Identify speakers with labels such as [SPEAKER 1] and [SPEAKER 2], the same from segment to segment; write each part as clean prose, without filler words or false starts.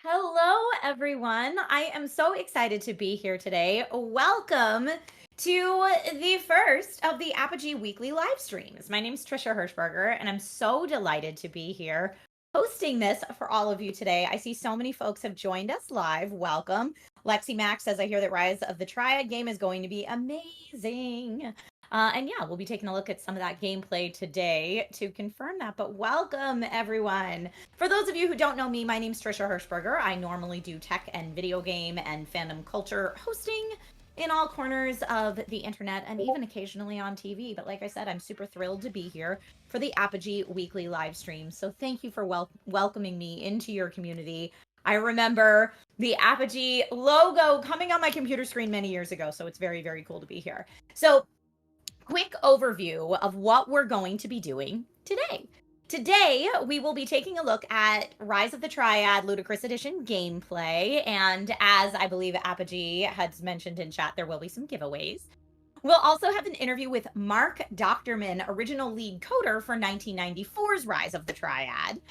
[SPEAKER 1] Hello, everyone. I am so excited to be here today. Welcome to the first of the Apogee weekly live streams. My name is Trisha Hirschberger, and I'm so delighted to be here hosting this for all of you today. I see so many folks have joined us live. Welcome. Lexi Max says, I hear that Rise of the Triad game is going to be amazing. And yeah, we'll be taking a look at some of that gameplay today to confirm that. But welcome, everyone. For those of you who don't know me, my name's Trisha Hirschberger. I normally do tech and video game and fandom culture hosting in all corners of the internet and even occasionally on TV. But like I said, I'm super thrilled to be here for the Apogee weekly live stream. So thank you for welcoming me into your community. I remember the Apogee logo coming on my computer screen many years ago. So it's very, very cool to be here. So quick overview of what we're going to be doing today. Today, we will be taking a look at Rise of the Triad Ludicrous Edition gameplay, and as I believe Apogee has mentioned in chat, there will be some giveaways. We'll also have an interview with Mark Dochtermann, original lead coder for 1994's Rise of the Triad.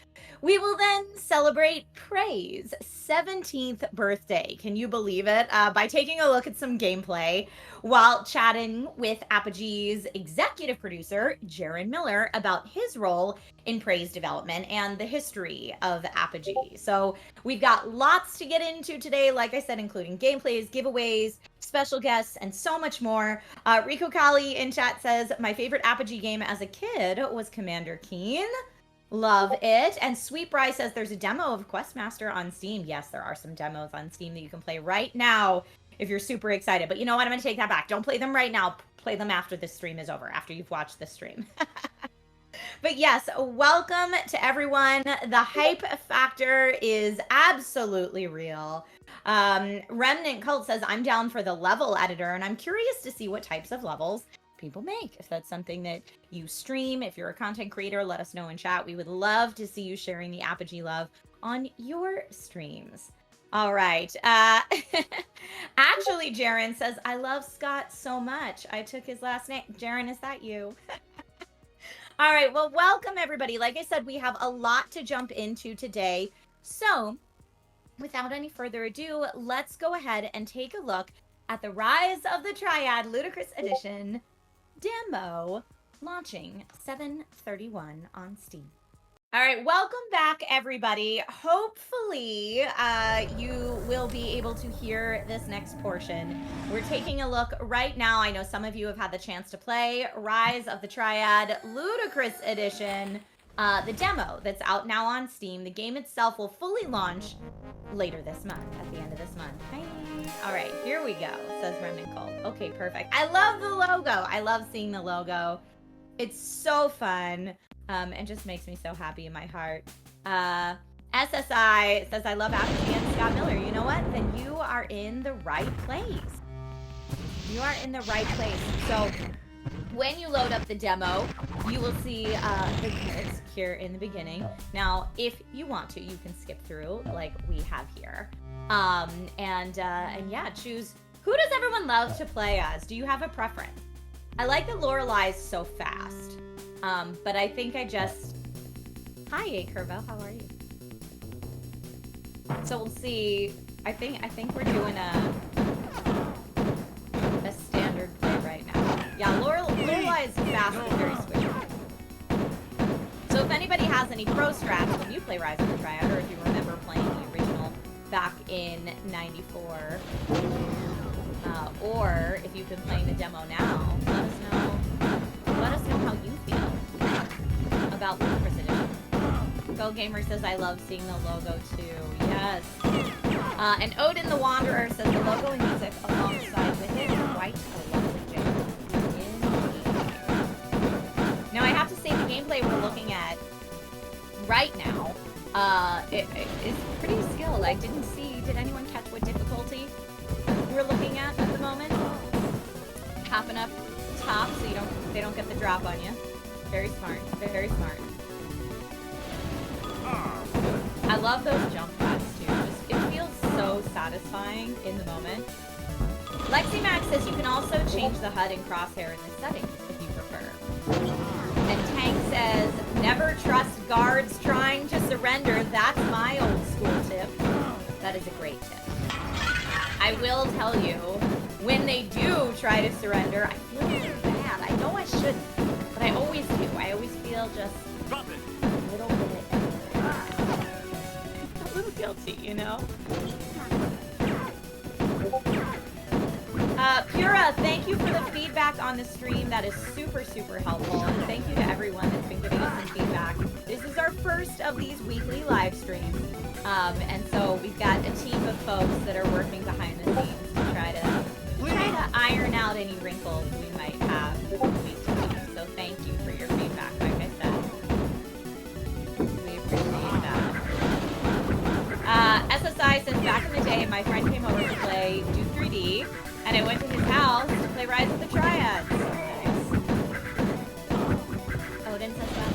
[SPEAKER 1] We will then celebrate Prey's 17th birthday, can you believe it, by taking a look at some gameplay while chatting with Apogee's executive producer, Jeron Moore, about his role in Prey's development and the history of Apogee. So we've got lots to get into today, like I said, including gameplays, giveaways, special guests, and so much more. Rico Kali in chat says, my favorite Apogee game as a kid was Commander Keen. Love it. And Sweet Bry says there's a demo of Questmaster on Steam. Yes, there are some demos on Steam that you can play right now if you're super excited. But you know what? I'm going to take that back. Don't play them right now. Play them after this stream is over, after you've watched this stream. But yes, welcome to everyone. The hype factor is absolutely real. Remnant Cult says, I'm down for the level editor, and I'm curious to see what types of levels people make. If that's something that you stream, if you're a content creator, let us know in chat. We would love to see you sharing the Apogee love on your streams. All right. Actually, Jeron says, I love Scott so much. I took his last name. Jeron, is that you? All right. Well, welcome, everybody. Like I said, we have a lot to jump into today. So without any further ado, let's go ahead and take a look at the Rise of the Triad Ludicrous Edition demo launching 7/31 on Steam. All right, welcome back, everybody. Hopefully, you will be able to hear this next portion. We're taking a look right now. I know some of you have had the chance to play Rise of the Triad Ludicrous Edition, the demo that's out now on Steam. The game itself will fully launch later this month, at the end of this month. Hi. All right, here we go, says Remnant Cult. Okay, perfect. I love the logo. I love seeing the logo. It's so fun. And just makes me so happy in my heart. SSI says, I love Apogee and Scott Miller. You know what? Then you are in the right place. You are in the right place. So when you load up the demo, you will see the cards here in the beginning. Now, if you want to, you can skip through like we have here. And yeah, choose, who does everyone love to play as? Do you have a preference? I like that Lorelai's so fast. But I think I just... Hi, Curvo, how are you? So we'll see. I think we're doing a standard play right now. Yeah, Lorelai is fast and very squishy. So if anybody has any pro strats when you play Rise of the Triad, or if you remember playing the original back in '94, or if you've been playing the demo now, let us know. Let us know how you feel about Ludicrous Edition. Go Gamer says, I love seeing the logo too. Yes. And Odin the Wanderer says the logo and music alongside with it is quite a lovely jam. Now I have to say the gameplay we're looking at right now it is pretty skilled. I didn't see, did anyone catch what difficulty we're looking at the moment? Popping up top so they don't get the drop on you. Very smart. Very smart. I love those jump pads too. Just, it feels so satisfying in the moment. Lexi Max says you can also change the HUD and crosshair in the settings if you prefer. And Tank says, never guards trying to surrender. That's my old school tip. That is a great tip. I will tell you, when they do try to surrender, I feel really bad. I know I shouldn't, but I always do. I always feel just a little bit, a little guilty, you know? Pura, thank you for the feedback on the stream. That is super, super helpful. And thank you to everyone that's been giving us some feedback. This is our first of these weekly live streams. And so we've got a team of folks that are working behind the scenes to try to iron out any wrinkles we might have week to week. So thank you for your feedback, like I said. We appreciate that. SSI says, back in the day, my friend came over to play Do 3D, and I went to his house to play Rise of the Triad. Nice. Odin says that.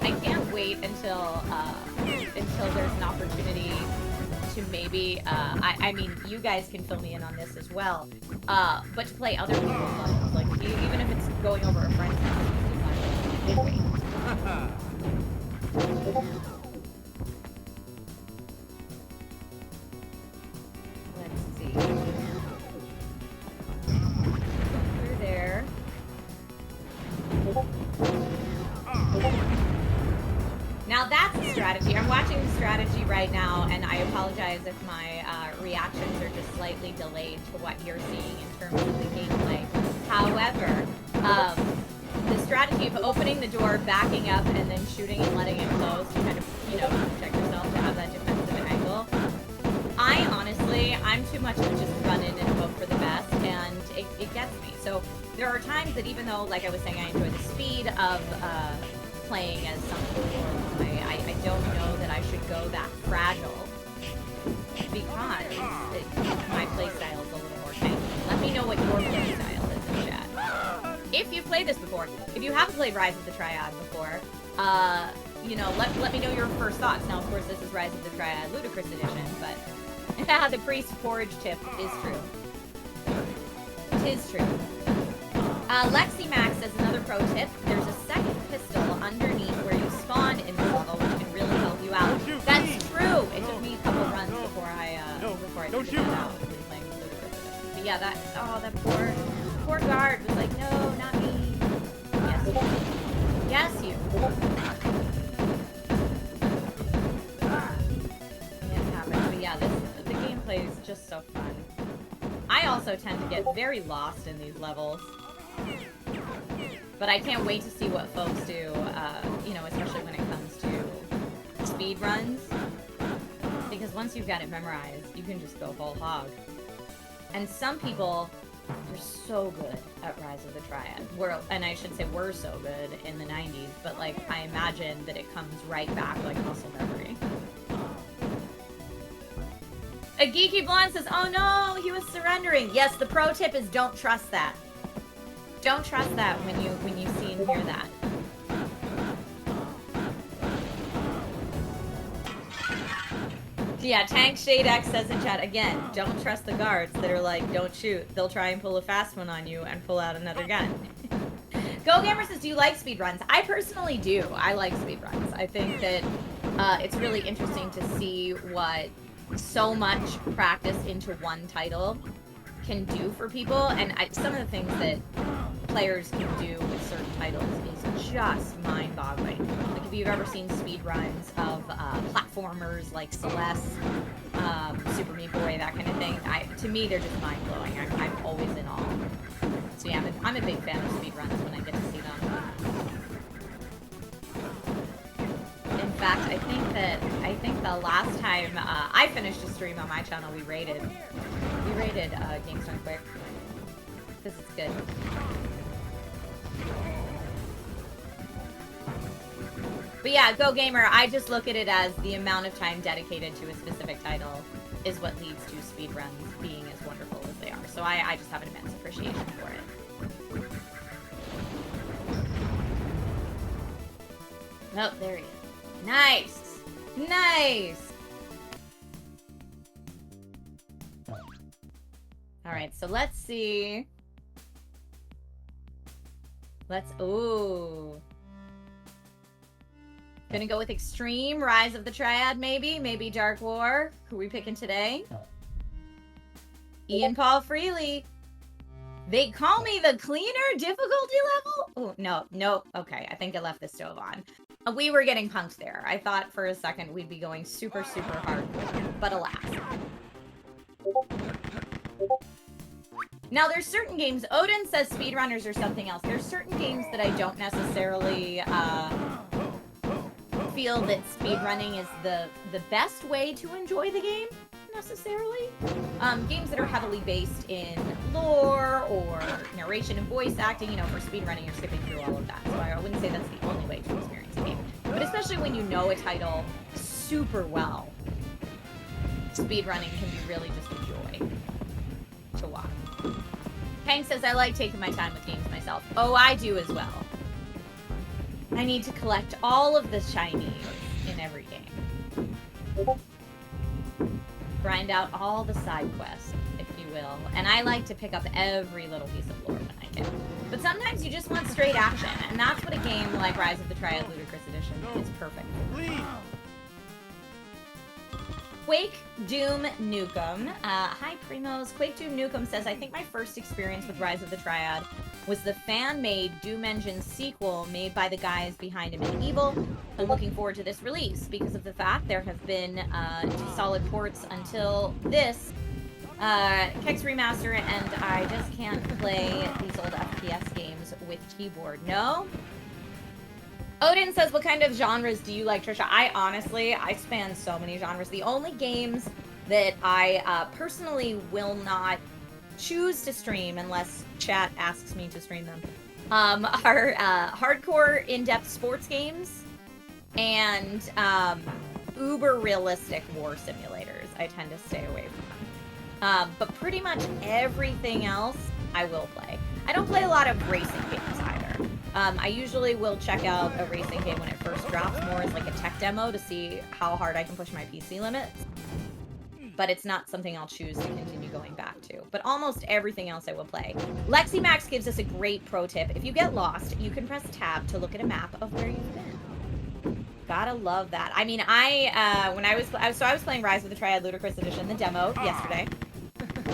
[SPEAKER 1] I can't wait until there's an opportunity to maybe, I mean, you guys can fill me in on this as well, but to play other people's levels, like, even if it's going over a friend's house, wait. Let's see. Through there. Now that's a strategy. I'm watching the strategy right now, and I apologize if my reactions are just slightly delayed to what you're seeing in terms of the gameplay. However, the strategy of opening the door, backing up, and then shooting and letting it close to kind of, you know, protect yourself to have that defensive angle. I'm too much of just run in and hope for the best, and it gets me. So there are times that even though, like I was saying, I enjoy the speed of playing as something more, I don't know that I should go that fragile because my playstyle is a little more tanky. Let me know what your playstyle is in chat. If you've played this before, if you haven't played Rise of the Triad before, you know, let me know your first thoughts. Now, of course, this is Rise of the Triad Ludicrous Edition, but the priest forge tip is true. Tis true. Lexi Max says another pro tip. There's a second pistol underneath where you spawn in the level, which can really help you out. That's true. It took me a couple runs before I figured that out when playing Ludicrous Edition. But yeah, that poor guard was like, no, not me. Yes, you. It happened. But yeah, the gameplay is just so fun. I also tend to get very lost in these levels. But I can't wait to see what folks do, you know, especially when it comes to speed runs. Because once you've got it memorized, you can just go whole hog. And some people are so good at Rise of the Triad. And I should say we're so good in the 90s, but like, I imagine that it comes right back like muscle memory. A Geeky Blonde says, oh no, he was surrendering. Yes, the pro tip is don't trust that. Don't trust that when you see and hear that. Yeah, Tank Shade X says in chat, again, don't trust the guards that are like, don't shoot. They'll try and pull a fast one on you and pull out another gun. Go Gamer says, do you like speedruns? I personally do. I like speedruns. I think that it's really interesting to see what so much practice into one title can do for people, and some of the things that players can do with certain titles is just mind-boggling. Like if you've ever seen speed runs of platformers like Celeste, Super Meat Boy, that kind of thing, to me they're just mind-blowing. I'm always in awe. So yeah, I'm a big fan of speed runs when I get to see them. In fact, I think the last time I finished a stream on my channel, we rated Games Done Quick because it's good. But yeah, Go Gamer, I just look at it as the amount of time dedicated to a specific title is what leads to speedruns being as wonderful as they are. So I just have an immense appreciation for it. Oh, there he is. Nice! Nice! All right, so let's see. Ooh. Gonna go with Extreme, Rise of the Triad, maybe. Maybe Dark War. Who are we picking today? Ian Paul Freely. They call me the cleaner difficulty level? Oh, no. Okay, I think I left the stove on. We were getting punked there. I thought for a second we'd be going super, super hard, but alas. Now, there's certain games. Odin says speedrunners or something else. There's certain games that I don't necessarily feel that speedrunning is the best way to enjoy the game, necessarily. Games that are heavily based in lore or narration and voice acting, you know, for speedrunning, you're skipping through all of that. So I wouldn't say that's the only way to experience a game. But especially when you know a title super well, speedrunning can be really just a joy to watch. Hank says, I like taking my time with games myself. Oh, I do as well. I need to collect all of the shinies in every game. Grind out all the side quests, if you will. And I like to pick up every little piece of lore when I can. But sometimes you just want straight action, and that's what a game like Rise of the Triad Ludicrous Edition is perfect for. Quake Doom Nukem. Hi, Primos. Quake Doom Nukem says, I think my first experience with Rise of the Triad was the fan-made Doom Engine sequel made by the guys behind Evil. I'm looking forward to this release because of the fact there have been 2 solid ports until this Kex Remaster, and I just can't play these old FPS games with keyboard. No? Odin says, what kind of genres do you like, Trisha? I span so many genres. The only games that I personally will not choose to stream unless chat asks me to stream them are hardcore in-depth sports games and uber realistic war simulators. I tend to stay away from them. But pretty much everything else I will play. I don't play a lot of racing games either. I usually will check out a racing game when it first drops, more as like a tech demo to see how hard I can push my PC limits. But it's not something I'll choose to continue going back to. But almost everything else I will play. LexiMax gives us a great pro tip. If you get lost, you can press tab to look at a map of where you've been. Gotta love that. I mean, I was playing Rise of the Triad Ludicrous Edition, the demo, yesterday.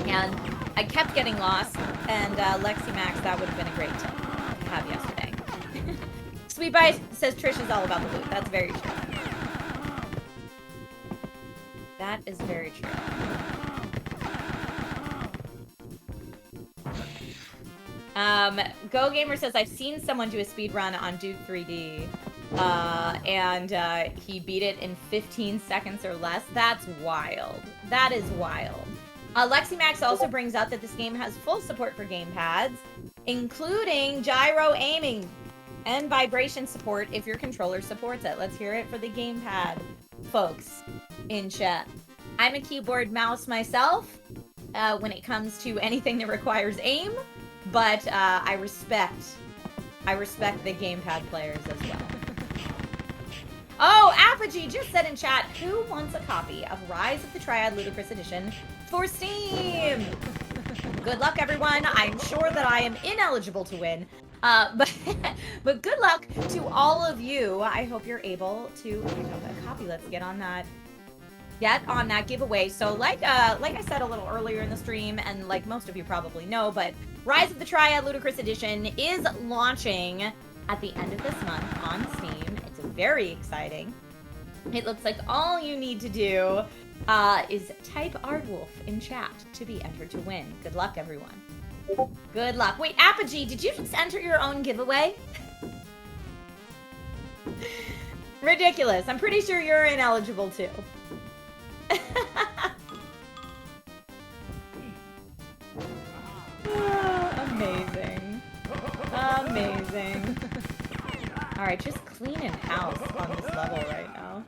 [SPEAKER 1] And I kept getting lost, and LexiMax, that would have been a great tip to have yesterday. Sweet Bye says Trish is all about the loot. That's very true. That is very true. Go Gamer says, I've seen someone do a speed run on Duke 3D, and he beat it in 15 seconds or less. That's wild. That is wild. LexiMax also brings up that this game has full support for gamepads, including gyro aiming and vibration support if your controller supports it. Let's hear it for the gamepad folks in chat. I'm a keyboard mouse myself when it comes to anything that requires aim, but I respect the gamepad players as well. Oh, Apogee just said in chat, who wants a copy of Rise of the Triad Ludicrous Edition for Steam? Good luck, everyone. I'm sure that I am ineligible to win. But good luck to all of you. I hope you're able to pick up a copy. Let's get on that giveaway. So like I said a little earlier in the stream, and like most of you probably know, but Rise of the Triad Ludicrous Edition is launching at the end of this month on Steam. It's very exciting. It looks like all you need to do is type Ardwolf in chat to be entered to win. Good luck, everyone. Good luck. Wait, Apogee, did you just enter your own giveaway? Ridiculous. I'm pretty sure you're ineligible too. Amazing. Amazing. Alright, just cleaning house on this level right now.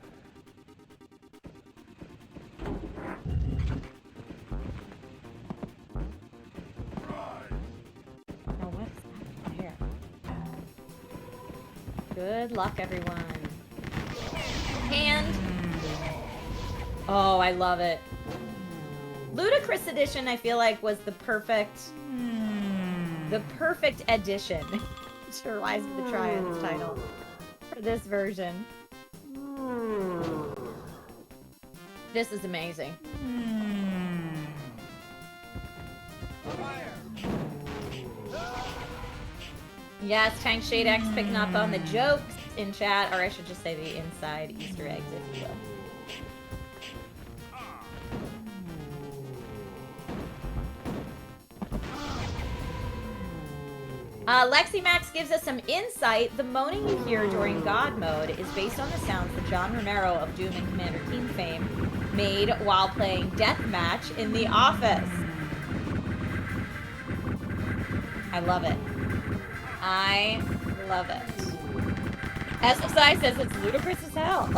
[SPEAKER 1] Oh, what's that here? Good luck, everyone. And... oh, I love it. Ludicrous Edition, I feel like, was the perfect addition to Rise of the Triad's title for this version. This is amazing. Yes, Tank Shade X picking up on the jokes in chat, or I should just say the inside Easter eggs, if you will. Lexi Max gives us some insight. The moaning you hear during God mode is based on the sounds that John Romero of Doom and Commander Keen fame made while playing Deathmatch in The Office. I love it. I love it. SSI says it's ludicrous as hell.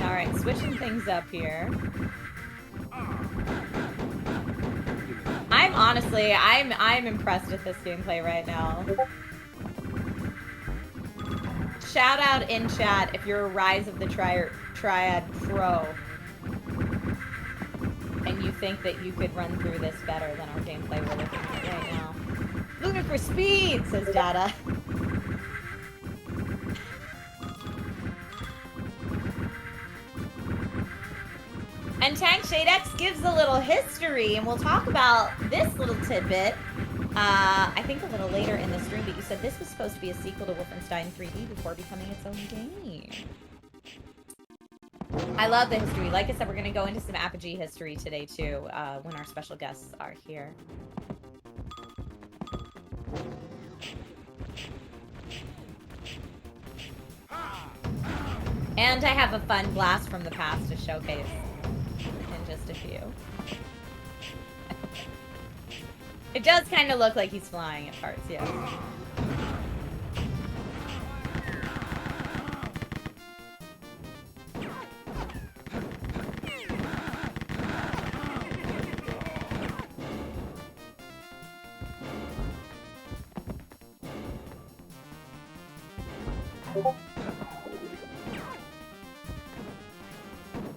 [SPEAKER 1] All right, switching things up here. I'm impressed with this gameplay right now. Shout out in chat if you're a Rise of the Triad pro and you think that you could run through this better than our gameplay we're looking at right now. Ludicrous speed, says Data. And Tank Shade X gives a little history, and we'll talk about this little tidbit, I think a little later in the stream, but you said this was supposed to be a sequel to Wolfenstein 3D before becoming its own game. I love the history. Like I said, we're going to go into some Apogee history today, too, when our special guests are here. And I have a fun blast from the past to showcase in just a few. It does kind of look like he's flying at parts, yes.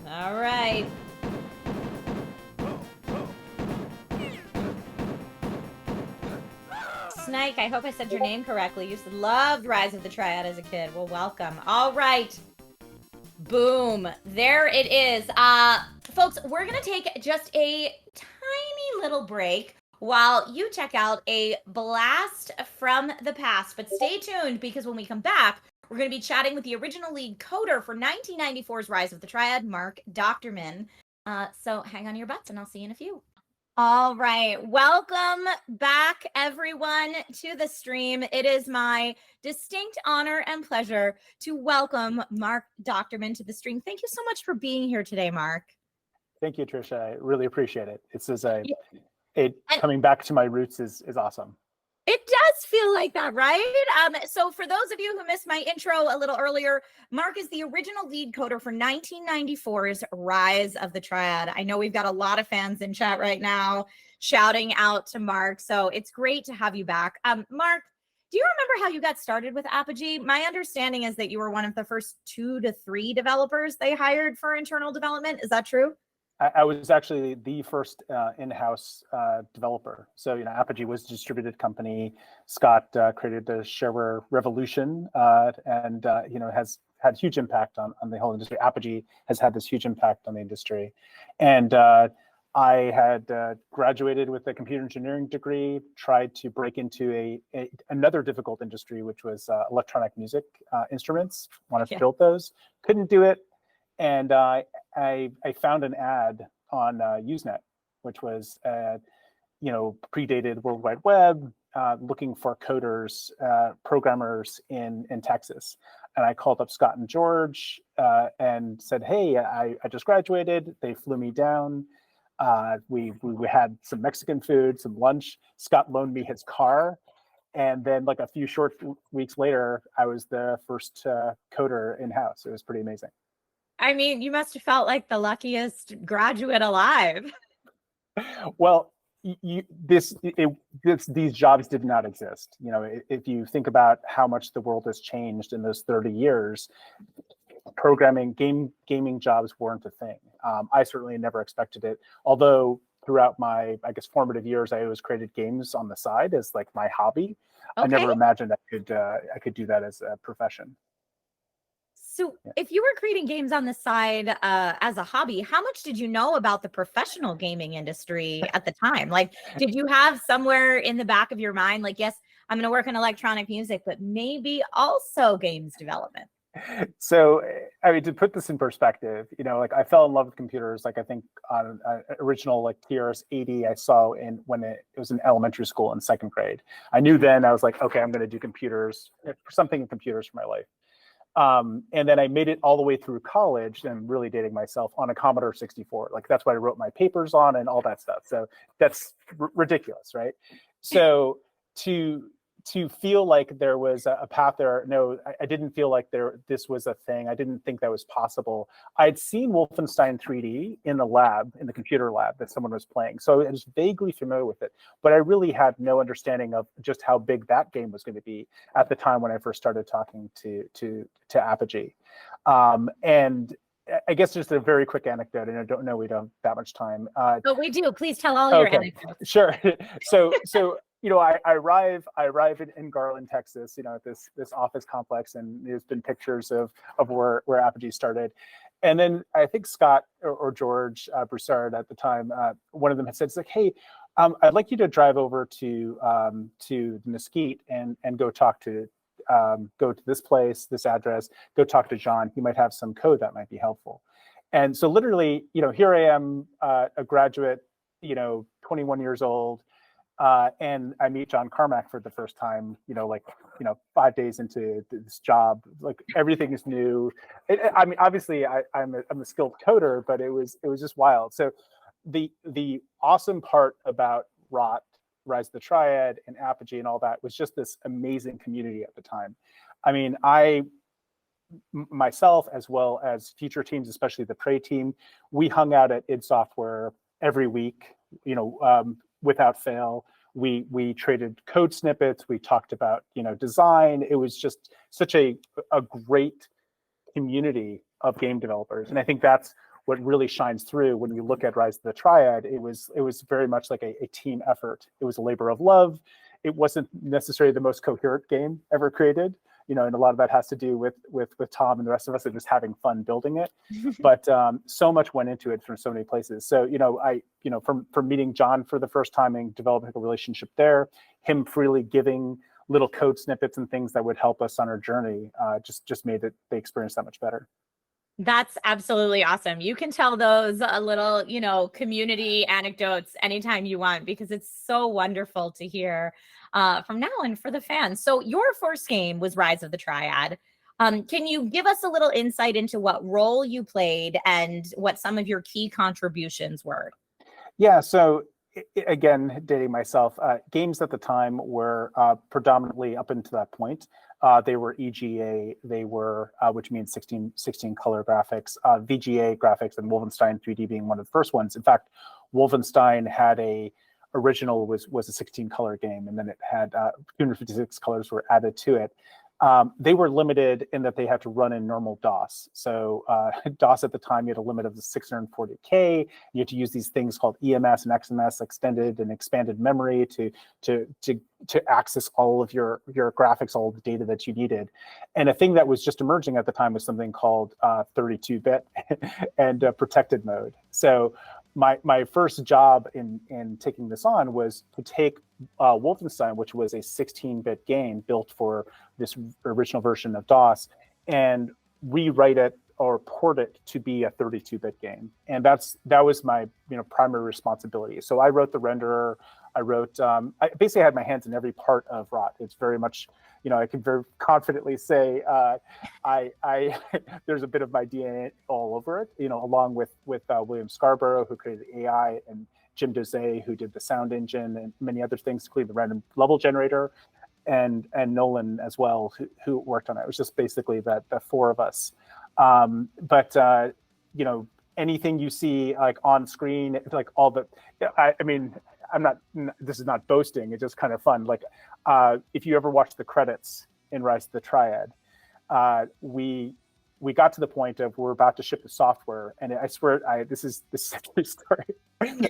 [SPEAKER 1] All right. Snake, I hope I said your name correctly. You loved Rise of the Triad as a kid. Well, welcome. All right. Boom. There it is. Folks, we're going to take just a tiny little break while you check out a blast from the past. But stay tuned, because when we come back, we're going to be chatting with the original lead coder for 1994's Rise of the Triad, Mark Dochtermann. So hang on your butts, and I'll see you in a few. All right. Welcome back, everyone, to the stream. It is my distinct honor and pleasure to welcome Mark Dochtermann to the stream. Thank you so much for being here today, Mark.
[SPEAKER 2] Thank you, Trisha. I really appreciate it. Coming back to my roots is awesome.
[SPEAKER 1] It does feel like that, right? So for those of you who missed my intro a little earlier, Mark is the original lead coder for 1994's Rise of the Triad. I know we've got a lot of fans in chat right now shouting out to Mark, so it's great to have you back. Mark, do you remember how you got started with Apogee? My understanding is that you were one of the first 2 to 3 developers they hired for internal development. Is that true?
[SPEAKER 2] I was actually the first in-house developer. So, Apogee was a distributed company. Scott created the Shareware revolution and, has had huge impact on the whole industry. Apogee has had this huge impact on the industry. And I had graduated with a computer engineering degree, tried to break into another difficult industry, which was electronic music instruments, wanted to build those, couldn't do it. And I found an ad on Usenet, which was, predated World Wide Web, looking for coders, programmers in Texas. And I called up Scott and George and said, hey, I just graduated. They flew me down. We had some Mexican food, some lunch. Scott loaned me his car. And then like a few short weeks later, I was the first coder in-house. It was pretty amazing.
[SPEAKER 1] I mean, you must have felt like the luckiest graduate alive.
[SPEAKER 2] Well, these jobs did not exist. If you think about how much the world has changed in those 30 years, gaming jobs weren't a thing. I certainly never expected it. Although throughout my, I guess, formative years, I always created games on the side as like my hobby.
[SPEAKER 1] Okay.
[SPEAKER 2] I never imagined I could do that as a profession.
[SPEAKER 1] So if you were creating games on the side as a hobby, how much did you know about the professional gaming industry at the time? Like, did you have somewhere in the back of your mind, like, yes, I'm going to work in electronic music, but maybe also games development?
[SPEAKER 2] So, I mean, to put this in perspective, like I fell in love with computers. Like I think on original like TRS-80 I saw when it was in elementary school in 2nd grade. I knew then, I was like, okay, I'm going to do computers, something in computers for my life. And then I made it all the way through college, and really dating myself, on a Commodore 64. Like that's what I wrote my papers on and all that stuff. So that's ridiculous, right? So to feel like there was a path there, no, I didn't feel like this was a thing. I didn't think that was possible. I'd seen Wolfenstein 3D in the computer lab that someone was playing. So I was vaguely familiar with it, but I really had no understanding of just how big that game was going to be at the time when I first started talking to Apogee. And I guess just a very quick anecdote, and I don't know, we don't have that much time.
[SPEAKER 1] But we do. Please tell all your anecdotes.
[SPEAKER 2] Sure. So I arrive in Garland, Texas, at this office complex, and there's been pictures of where Apogee started. And then I think Scott or George Broussard at the time, one of them had said, it's like, hey, I'd like you to drive over to the Mesquite and go to this place, this address, go talk to John. He might have some code that might be helpful. And so literally, here I am, a graduate, 21 years old, and I meet John Carmack for the first time, 5 days into this job. Like everything is new. I mean, obviously, I'm a skilled coder, but it was just wild. So the awesome part about ROT, Rise of the Triad, and Apogee and all that was just this amazing community at the time. I mean, myself, as well as future teams, especially the Prey team, we hung out at id Software every week, without fail. We traded code snippets. We talked about, design. It was just such a great community of game developers. And I think that's what really shines through when you look at Rise of the Triad. It was very much like a team effort. It was a labor of love. It wasn't necessarily the most coherent game ever created, and a lot of that has to do with Tom and the rest of us and just having fun building it. But so much went into it from so many places. So, from meeting John for the first time and developing a relationship there, him freely giving little code snippets and things that would help us on our journey, just made the experience that much better.
[SPEAKER 1] That's absolutely awesome. You can tell those little, community anecdotes anytime you want, because it's so wonderful to hear from now and for the fans. So your first game was Rise of the Triad. Can you give us a little insight into what role you played and what some of your key contributions were?
[SPEAKER 2] Yeah, so again, dating myself, games at the time were predominantly, up until that point, they were EGA, they were, which means 16 color graphics, VGA graphics, and Wolfenstein 3D being one of the first ones. In fact, Wolfenstein had original was a 16 color game, and then it had 256 colors were added to it. They were limited in that they had to run in normal DOS. So DOS at the time, you had a limit of 640K. You had to use these things called EMS and XMS, extended and expanded memory, to access all of your graphics, all of the data that you needed. And a thing that was just emerging at the time was something called 32-bit and protected mode. So my first job in taking this on was to take Wolfenstein, which was a 16-bit game built for this original version of DOS, and rewrite it or port it to be a 32-bit game. And that was my primary responsibility. So I wrote the renderer. I basically had my hands in every part of ROT. It's very much, I can very confidently say there's a bit of my DNA all over it, along with William Scarborough, who created AI, and Jim Dosey, who did the sound engine and many other things, including the random level generator, and Nolan as well, who worked on it. It was just basically the four of us. But anything you see like on screen, like all the, I mean, I'm not, this is not boasting, it's just kind of fun. Like, if you ever watch the credits in Rise of the Triad, we got to the point of we're about to ship the software, and I swear, this is a true story.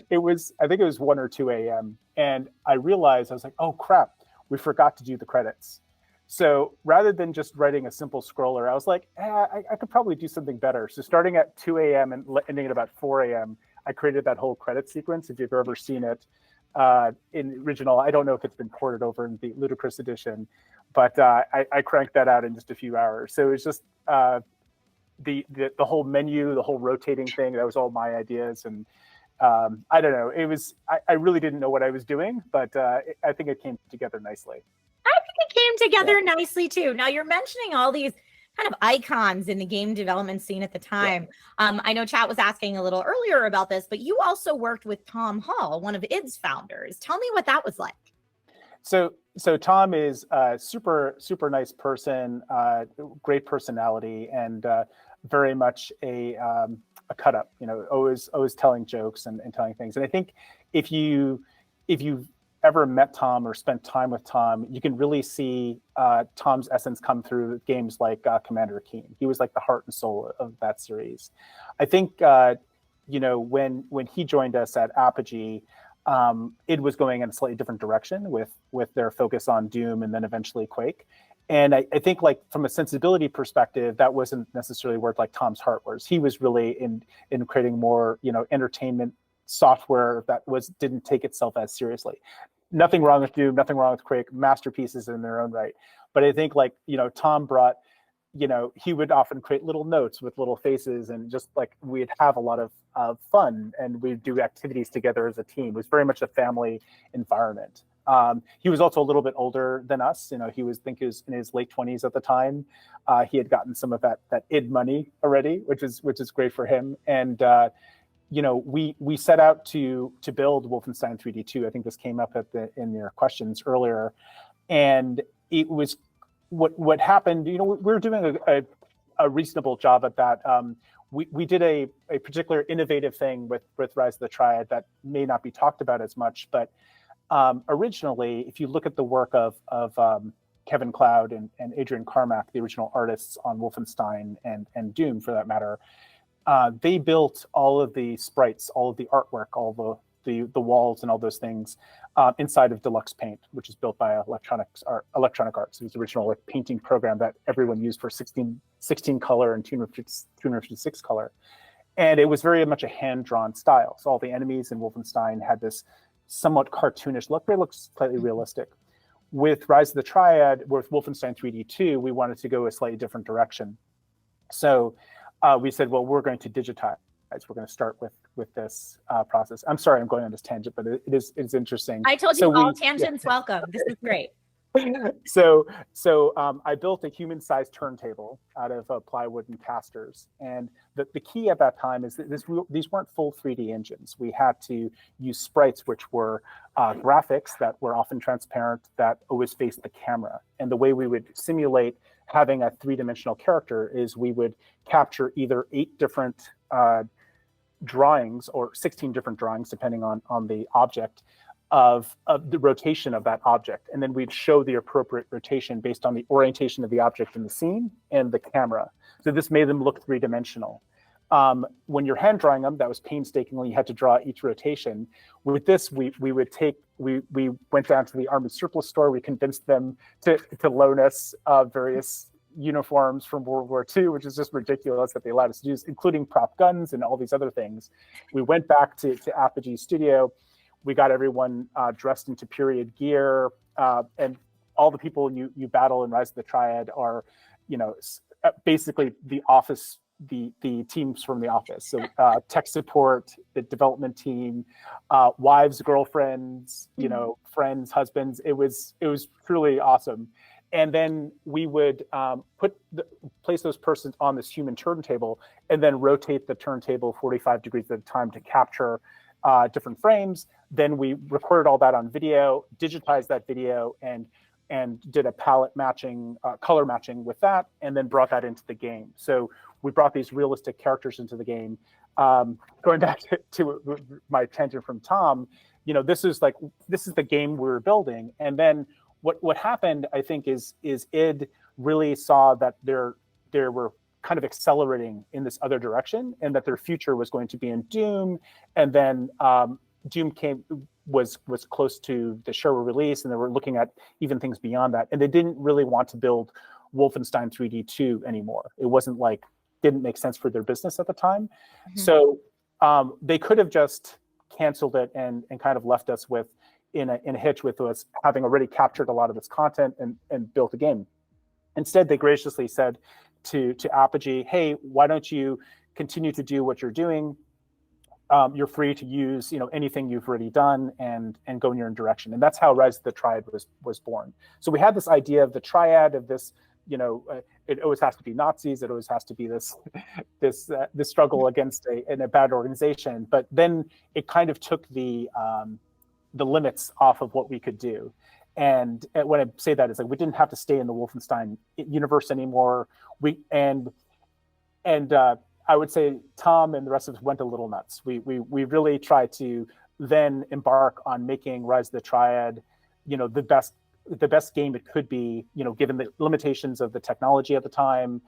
[SPEAKER 2] It was, I think it was 1 or 2 a.m. and I realized, I was like, oh crap, we forgot to do the credits. So rather than just writing a simple scroller, I was like, I could probably do something better. So starting at 2 a.m. and ending at about 4 a.m., I created that whole credit sequence. If you've ever seen it in the original, I don't know if it's been ported over in the Ludicrous Edition, but I cranked that out in just a few hours. So it was just the whole menu, the whole rotating thing, that was all my ideas. And I don't know, it was, I really didn't know what I was doing, but I think it came together nicely.
[SPEAKER 1] I think it came together nicely too. Now you're mentioning all these kind of icons in the game development scene at the time. I know chat was asking a little earlier about this, but you also worked with Tom Hall, one of id's founders. Tell me what that was like.
[SPEAKER 2] So Tom is a super nice person, great personality, and very much a cut up. You know, always telling jokes and telling things. And I think if you've ever met Tom or spent time with Tom, you can really see Tom's essence come through games like Commander Keen. He was like the heart and soul of that series. I think you know, when he joined us at Apogee, id was going in a slightly different direction with their focus on Doom and then eventually Quake. And I think, like, from a sensibility perspective, that wasn't necessarily where like Tom's heart was. He was really in creating more, you know, entertainment software that didn't take itself as seriously. Nothing wrong with Doom, nothing wrong with Quake, masterpieces in their own right. But I think, like, you know, Tom brought, you know, he would often create little notes with little faces, and just like we'd have a lot of fun, and we'd do activities together as a team. It was very much a family environment. He was also a little bit older than us. You know, I think he was in his late 20s at the time. He had gotten some of that id money already, which is great for him. And you know, we set out to build Wolfenstein 3D2. I think this came up in your questions earlier, and it was what happened. You know, we were doing a reasonable job at that. We did a particular innovative thing with Rise of the Triad that may not be talked about as much, but originally, if you look at the work of Kevin Cloud and Adrian Carmack, the original artists on Wolfenstein and Doom, for that matter, they built all of the sprites, all of the artwork, all the walls and all those things inside of Deluxe Paint, which is built by Electronic Arts. It was the original like painting program that everyone used for 16 color and 256 color. And it was very much a hand-drawn style. So all the enemies in Wolfenstein had this somewhat cartoonish look. They looked slightly realistic. With Rise of the Triad, with Wolfenstein 3D2, we wanted to go a slightly different direction. So we said, well, we're going to digitize. We're going to start with this process. I'm sorry, I'm going on this tangent, but it's interesting.
[SPEAKER 1] I told you all tangents welcome. This is great.
[SPEAKER 2] So I built a human-sized turntable out of plywood and casters. And the key at that time is that these weren't full 3D engines. We had to use sprites, which were graphics that were often transparent, that always faced the camera. And the way we would simulate having a three-dimensional character is we would capture either 8 different drawings or 16 different drawings, depending on the object, of the rotation of that object. And then we'd show the appropriate rotation based on the orientation of the object in the scene and the camera. So this made them look three-dimensional. When you're hand drawing them, that was painstakingly, you had to draw each rotation. With this, we went down to the Army Surplus store. We convinced them to loan us various uniforms from World War II, which is just ridiculous that they allowed us to use, including prop guns and all these other things. We went back to Apogee Studio. We got everyone dressed into period gear, and all the people you battle in Rise of the Triad are, you know, basically the office, the teams from the office. So tech support, the development team, wives, girlfriends, you know, friends, husbands. It was truly awesome. And then we would place those persons on this human turntable, and then rotate the turntable 45 degrees at a time to capture different frames. Then we recorded all that on video, digitized that video, and did a palette matching, color matching with that, and then brought that into the game. So we brought these realistic characters into the game. Going back to my tangent from Tom, this is the game we were building. And then what happened, I think, is id really saw that they were kind of accelerating in this other direction, and that their future was going to be in Doom. And then Doom was close to the Shareware release, and they were looking at even things beyond that. And they didn't really want to build Wolfenstein 3D 2 anymore. It didn't make sense for their business at the time. Mm-hmm. So they could have just canceled it and kind of left us in a hitch with us having already captured a lot of this content and built a game. Instead, they graciously said to Apogee, hey, why don't you continue to do what you're doing? You're free to use anything you've already done and go in your own direction. And that's how Rise of the Triad was born. So we had this idea of the Triad, of this, it always has to be Nazis, it always has to be this struggle against a bad organization. But then it kind of took the limits off of what we could do. And when I say that, it's like we didn't have to stay in the Wolfenstein universe anymore. I would say Tom and the rest of us went a little nuts. We really tried to then embark on making Rise of the Triad, the best game it could be, given the limitations of the technology at the time.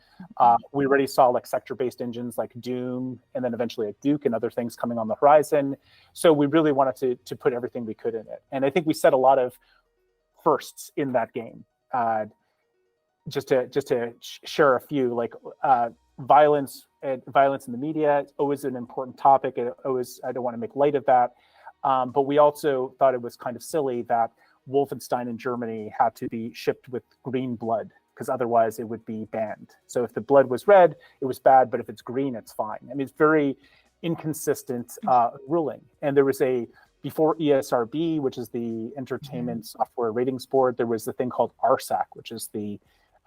[SPEAKER 2] We already saw like sector-based engines like Doom, and then eventually like Duke and other things coming on the horizon. So we really wanted to put everything we could in it. And I think we set a lot of firsts in that game. Just to share a few, like violence in the media, it's always an important topic. I don't want to make light of that. But we also thought it was kind of silly that Wolfenstein in Germany had to be shipped with green blood, because otherwise it would be banned. So if the blood was red, it was bad, but if it's green, it's fine. I mean, it's very inconsistent ruling. And there was before ESRB, which is the Entertainment Software Ratings Board, there was a thing called RSAC, which is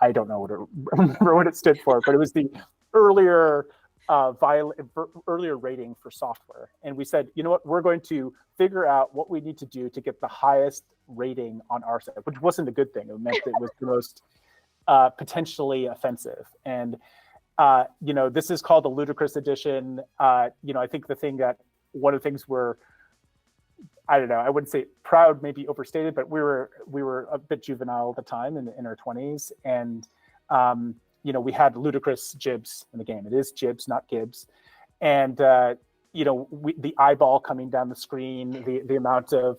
[SPEAKER 2] I don't know remember what it stood for, but it was the earlier rating for software. And we said, you know what, we're going to figure out what we need to do to get the highest rating on RSAC, which wasn't a good thing. It meant it was the most potentially offensive. And this is called the Ludicrous Edition. I think one of the things I don't know, I wouldn't say proud, maybe overstated, but we were a bit juvenile at the time in our 20s. And, we had ludicrous jibs in the game. It is jibs, not gibs. And, the eyeball coming down the screen, the amount of,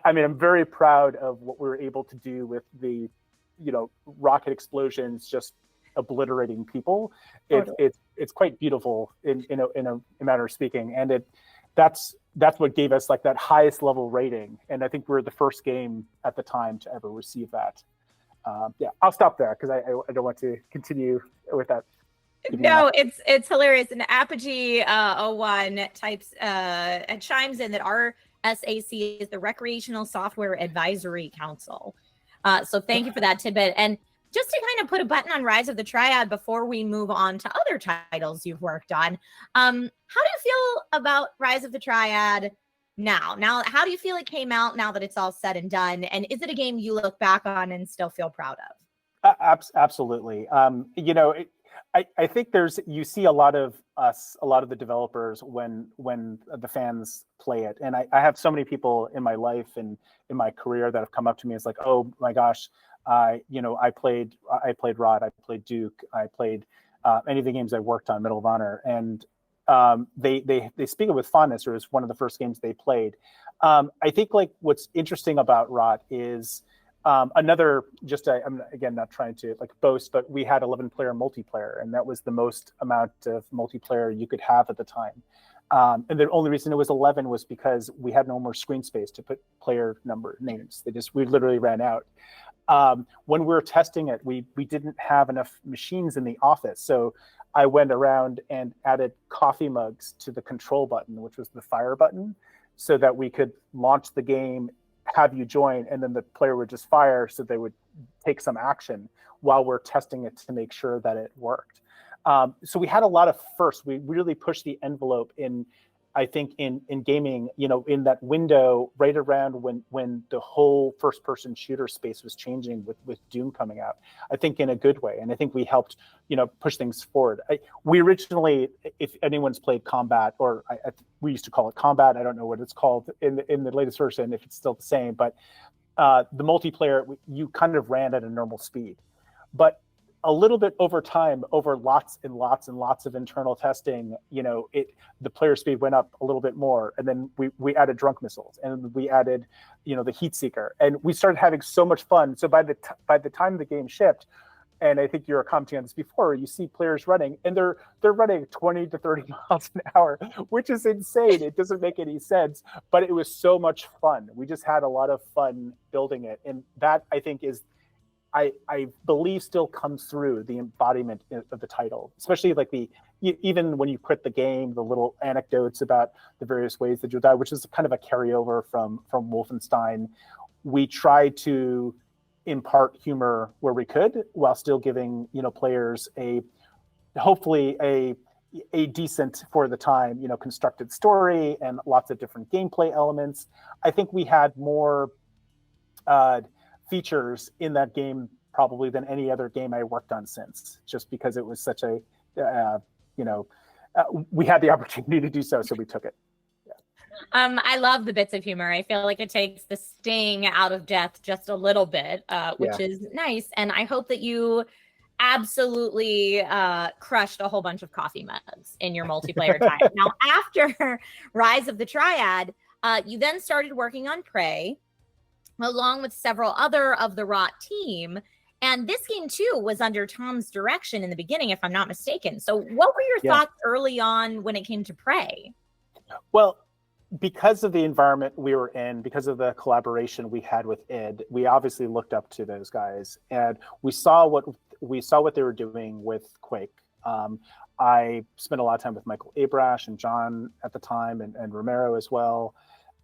[SPEAKER 2] I'm very proud of what we were able to do with the, rocket explosions, just obliterating people. It's quite beautiful in a manner of speaking. And that's what gave us like that highest level rating. And I think we were the first game at the time to ever receive that. I'll stop there because I don't want to continue with that.
[SPEAKER 1] No, it's hilarious. And Apogee 01 chimes in that our SAC is the Recreational Software Advisory Council. So thank you for that tidbit. And just to kind of put a button on Rise of the Triad before we move on to other titles you've worked on, how do you feel about Rise of the Triad now? Now, how do you feel it came out now that it's all said and done? And is it a game you look back on and still feel proud of?
[SPEAKER 2] Absolutely. I think you see a lot of the developers when the fans play it. And I have so many people in my life and in my career that have come up to me as like, oh my gosh, I played Rod, I played Duke, I played any of the games I worked on, Medal of Honor, and they speak it with fondness, or it was one of the first games they played. I think like what's interesting about Rod is I'm again not trying to like boast, but we had 11-player multiplayer, and that was the most amount of multiplayer you could have at the time. And the only reason it was 11 was because we had no more screen space to put player names. We literally ran out. When we were testing it, we didn't have enough machines in the office. So I went around and added coffee mugs to the control button, which was the fire button, so that we could launch the game, have you join, and then the player would just fire, so they would take some action while we're testing it to make sure that it worked. So we had a lot of firsts. We really pushed the envelope in I think in gaming, in that window right around when the whole first person shooter space was changing with Doom coming out, I think in a good way. And I think we helped, push things forward. We originally, if anyone's played Combat, or we used to call it Combat, I don't know what it's called in the latest version, if it's still the same, but the multiplayer, you kind of ran at a normal speed. But a little bit over time, over lots and lots and lots of internal testing, the player speed went up a little bit more. And then we added drunk missiles, and we added, the heat seeker, and we started having so much fun. So by the time the game shipped, and I think you were commenting on this before, you see players running, and they're running 20 to 30 miles an hour, which is insane. It doesn't make any sense, but it was so much fun. We just had a lot of fun building it, and that, I think, is, I believe, still comes through the embodiment of the title, especially like even when you quit the game, the little anecdotes about the various ways that you die, which is kind of a carryover from Wolfenstein. We tried to impart humor where we could, while still giving players hopefully a decent, for the time, constructed story and lots of different gameplay elements. I think we had more features in that game probably than any other game I worked on since, just because it was such a we had the opportunity to do so we took it.
[SPEAKER 1] I love the bits of humor. I feel like it takes the sting out of death just a little bit, which is nice. And I hope that you absolutely crushed a whole bunch of coffee mugs in your multiplayer time. Now, after Rise of the Triad, you then started working on Prey, along with several other of the Rot team. And this game, too, was under Tom's direction in the beginning, if I'm not mistaken. So what were your thoughts early on when it came to Prey?
[SPEAKER 2] Well, because of the environment we were in, because of the collaboration we had with id, we obviously looked up to those guys, and we saw what they were doing with Quake. I spent a lot of time with Michael Abrash and John at the time, and Romero as well,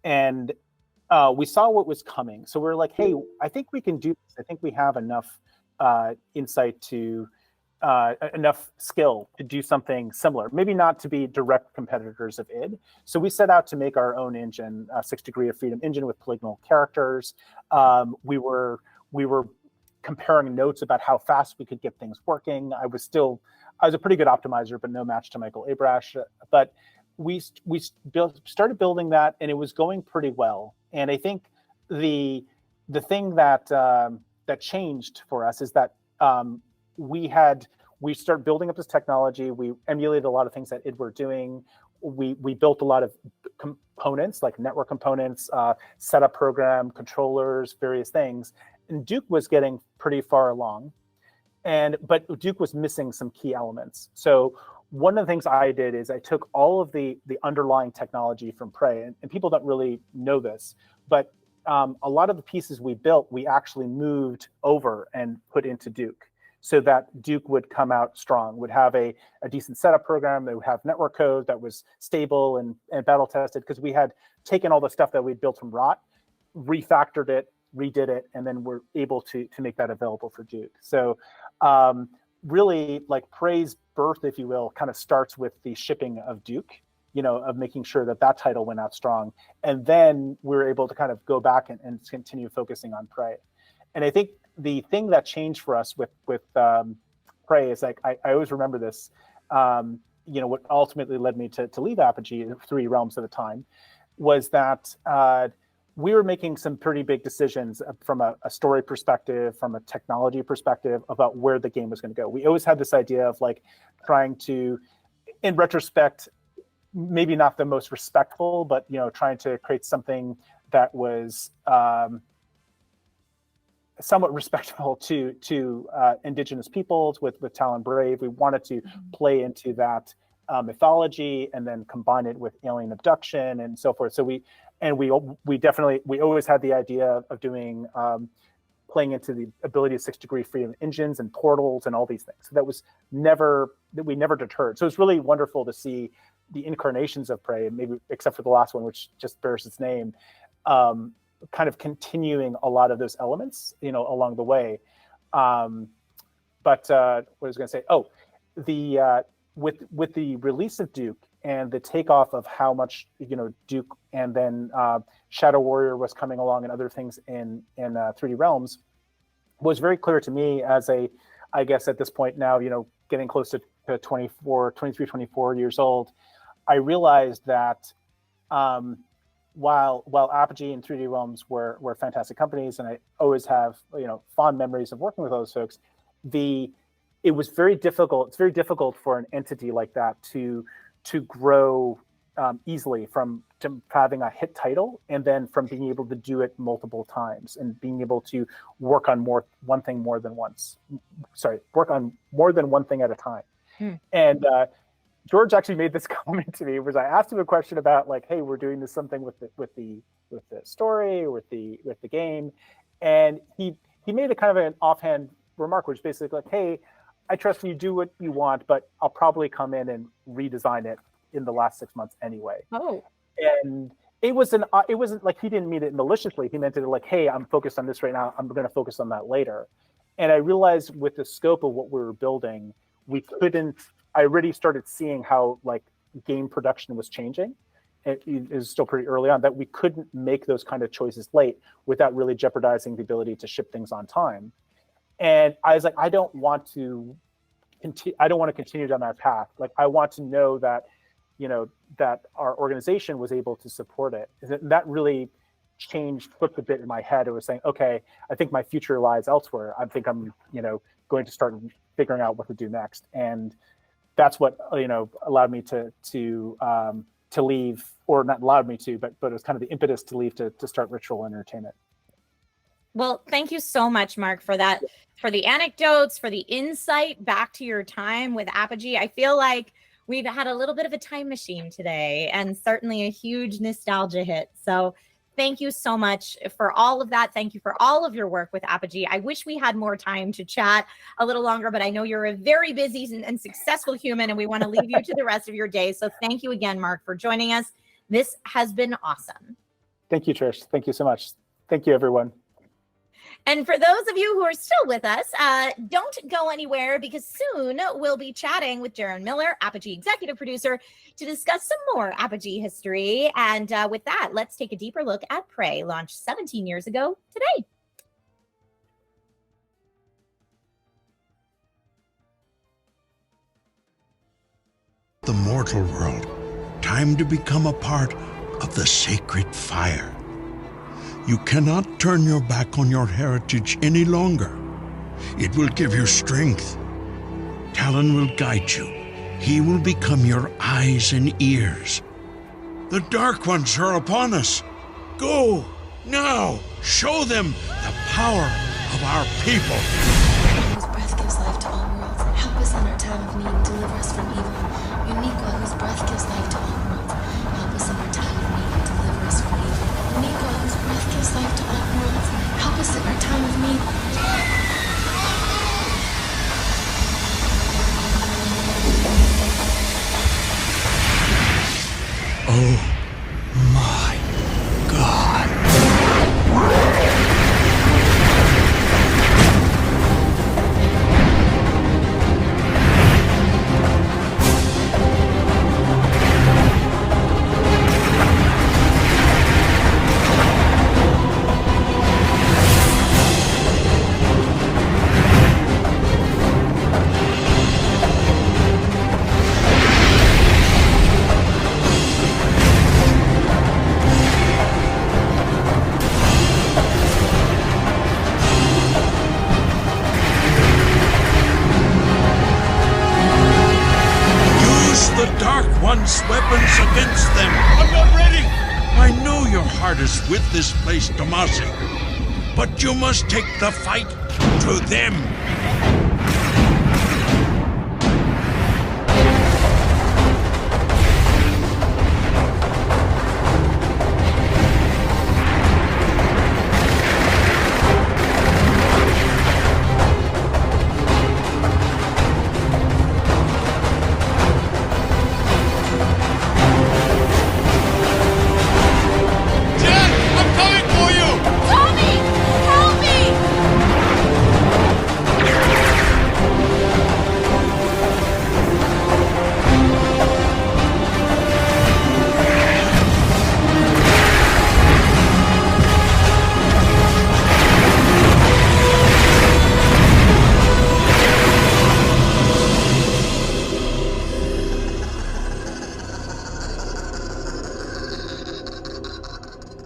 [SPEAKER 2] and we saw what was coming. So we're like, hey, I think we can do this. I think we have enough insight to enough skill to do something similar, maybe not to be direct competitors of id. So we set out to make our own engine, 6 Degree of Freedom engine with polygonal characters. We were comparing notes about how fast we could get things working. I was a pretty good optimizer, but no match to Michael Abrash. But we started building that, and it was going pretty well. And I think the thing that changed for us is that we started building up this technology. We emulated a lot of things that id were doing. We built a lot of components, like network components, setup program, controllers, various things. And Duke was getting pretty far along, but Duke was missing some key elements. So one of the things I did is I took all of the underlying technology from Prey, and people don't really know this, but a lot of the pieces we built, we actually moved over and put into Duke, so that Duke would come out strong, would have a decent setup program, that would have network code that was stable and battle tested, because we had taken all the stuff that we'd built from Rot, refactored it, redid it, and then we're able to make that available for Duke. So really, like, Prey's birth, if you will, kind of starts with the shipping of Duke, of making sure that title went out strong. And then we're able to kind of go back and continue focusing on Prey. And I think the thing that changed for us with Prey is, like, I always remember this, what ultimately led me to leave Apogee 3 realms at a time, was that we were making some pretty big decisions from a story perspective, from a technology perspective, about where the game was going to go. We always had this idea of, like, trying to, in retrospect, maybe not the most respectful, but trying to create something that was somewhat respectful to indigenous peoples with Talon Brave. We wanted to play into that mythology and then combine it with alien abduction and so forth. So we always had the idea of doing playing into the ability of 6 Degree Freedom engines and portals and all these things. So we never deterred. So it's really wonderful to see the incarnations of Prey, maybe except for the last one, which just bears its name, kind of continuing a lot of those elements, along the way. But what I was going to say, with the release of Duke and the takeoff of how much, Duke and then Shadow Warrior was coming along and other things in 3D Realms was very clear to me as I guess at this point now, getting close to 23, 24 years old, I realized that while Apogee and 3D Realms were fantastic companies, and I always have fond memories of working with those folks, it was very difficult. It's very difficult for an entity like that to grow easily from having a hit title, and then from being able to do it multiple times and being able to work on work on more than one thing at a time. And George actually made this comment to me, was I asked him a question about like, hey, we're doing something with the story, with the game, and he made a kind of an offhand remark, which basically like, hey, I trust you, do what you want, but I'll probably come in and redesign it in the last 6 months anyway.
[SPEAKER 1] Oh.
[SPEAKER 2] And it wasn't like he didn't mean it maliciously. He meant it like, hey, I'm focused on this right now. I'm going to focus on that later. And I realized with the scope of what we were building, I already started seeing how like game production was changing. It is still pretty early on, that we couldn't make those kind of choices late without really jeopardizing the ability to ship things on time. And I was like, I don't want to continue down that path. Like, I want to know that, that our organization was able to support it. And that really flipped a bit in my head. It was saying, okay, I think my future lies elsewhere. I think I'm, going to start figuring out what to do next. And that's what, allowed me to leave, or not allowed me to, but it was kind of the impetus to leave to start Ritual Entertainment.
[SPEAKER 1] Well, thank you so much, Mark, for that, for the anecdotes, for the insight back to your time with Apogee. I feel like we've had a little bit of a time machine today, and certainly a huge nostalgia hit. So thank you so much for all of that. Thank you for all of your work with Apogee. I wish we had more time to chat a little longer, but I know you're a very busy and successful human, and we want to leave you to the rest of your day. So thank you again, Mark, for joining us. This has been awesome.
[SPEAKER 2] Thank you, Trish. Thank you so much. Thank you, everyone.
[SPEAKER 1] And for those of you who are still with us, don't go anywhere, because soon we'll be chatting with Jeron Moore, Apogee executive producer, to discuss some more Apogee history. And with that, let's take a deeper look at Prey, launched 17 years ago today.
[SPEAKER 3] The mortal world, time to become a part of the sacred fire. You cannot turn your back on your heritage any longer. It will give you strength. Talon will guide you. He will become your eyes and ears. The Dark Ones are upon us. Go, now, show them the power of our people.
[SPEAKER 4] Whose breath gives life to all worlds, help us in our time of need, deliver us from evil. Uniqua, whose breath gives life to all worlds, help us in our time of need, deliver us from evil. Uniqua, whose breath gives life to all worlds, help us in our time of need.
[SPEAKER 3] Oh my God. Weapons against them. I'm not ready. I know your heart is with this place, Tomasi, but you must take the fight to them.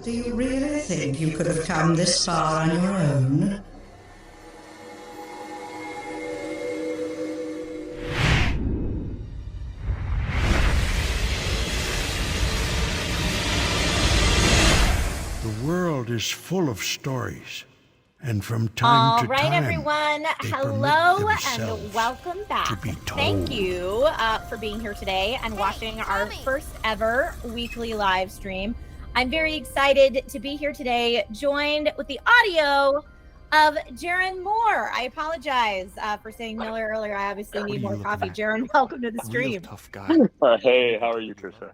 [SPEAKER 5] Do you really think you could have come this far on your own?
[SPEAKER 3] The world is full of stories, and from time to time,
[SPEAKER 1] All right, everyone.
[SPEAKER 3] they
[SPEAKER 1] Hello
[SPEAKER 3] permit
[SPEAKER 1] and
[SPEAKER 3] themselves
[SPEAKER 1] welcome back.
[SPEAKER 3] to be
[SPEAKER 1] Thank
[SPEAKER 3] told.
[SPEAKER 1] you for being here today and watching our first ever weekly live stream. I'm very excited to be here today, joined with the audio of Jeron Moore. I apologize for saying Miller earlier. I obviously need more coffee. Jeron, welcome to the stream.
[SPEAKER 6] Tough guy.
[SPEAKER 7] Hey, how are you, Trisha?